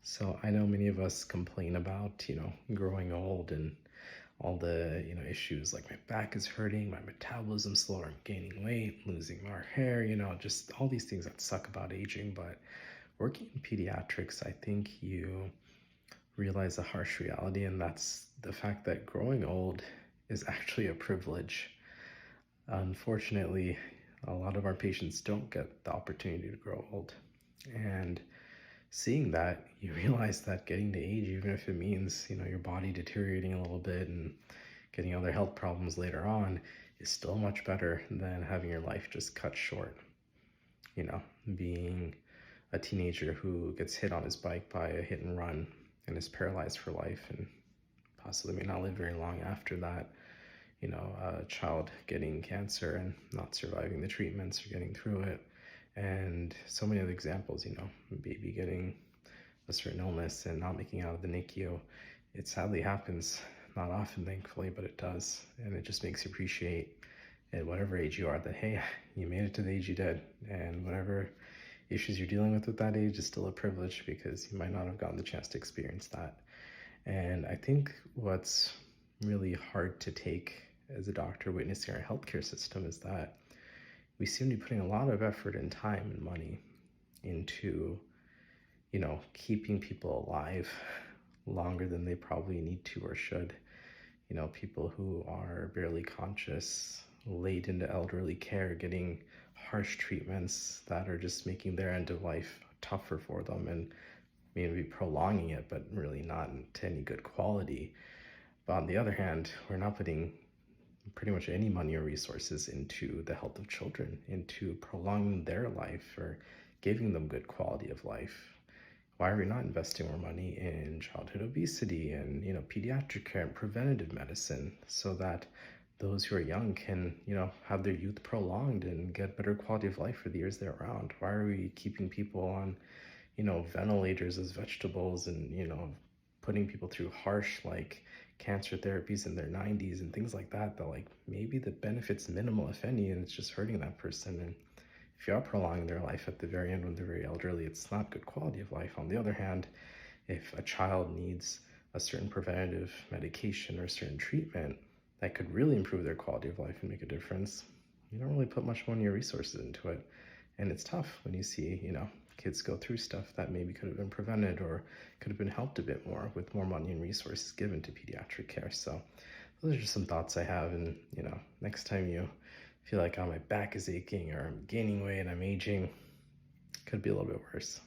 So I know many of us complain about, growing old and all the, issues like my back is hurting, my metabolism's slower, I'm gaining weight, losing more hair, just all these things that suck about aging. But working in pediatrics, I think you realize a harsh reality, and that's the fact that growing old is actually a privilege. Unfortunately, a lot of our patients don't get the opportunity to grow old. And seeing that, you realize that getting to age, even if it means, your body deteriorating a little bit and getting other health problems later on, is still much better than having your life just cut short. Being a teenager who gets hit on his bike by a hit and run and is paralyzed for life and possibly may not live very long after that. A child getting cancer and not surviving the treatments or getting through it. And so many other examples, a baby getting a certain illness and not making it out of the NICU. It sadly happens, not often, thankfully, but it does. And it just makes you appreciate at whatever age you are that, hey, you made it to the age you did. And whatever issues you're dealing with that age is still a privilege because you might not have gotten the chance to experience that. And I think what's really hard to take as a doctor witnessing our healthcare system is that we seem to be putting a lot of effort and time and money into, keeping people alive longer than they probably need to or should. People who are barely conscious, late into elderly care, getting harsh treatments that are just making their end of life tougher for them and maybe prolonging it, but really not to any good quality. But on the other hand, we're not putting pretty much any money or resources into the health of children, into prolonging their life or giving them good quality of life. Why are we not investing more money in childhood obesity and, pediatric care and preventative medicine so that those who are young can, have their youth prolonged and get better quality of life for the years they're around? Why are we keeping people on, ventilators as vegetables and, putting people through harsh, like, cancer therapies in their 90s and things like that, like, maybe the benefit's minimal, if any, and it's just hurting that person? And if you are prolonging their life at the very end when they're very elderly, it's not good quality of life. On the other hand, if a child needs a certain preventative medication or a certain treatment that could really improve their quality of life and make a difference, you don't really put much money or resources into it. And it's tough when you see, kids go through stuff that maybe could have been prevented or could have been helped a bit more with more money and resources given to pediatric care. So those are just some thoughts I have. And, next time you feel like, oh, my back is aching or I'm gaining weight, I'm aging, could be a little bit worse.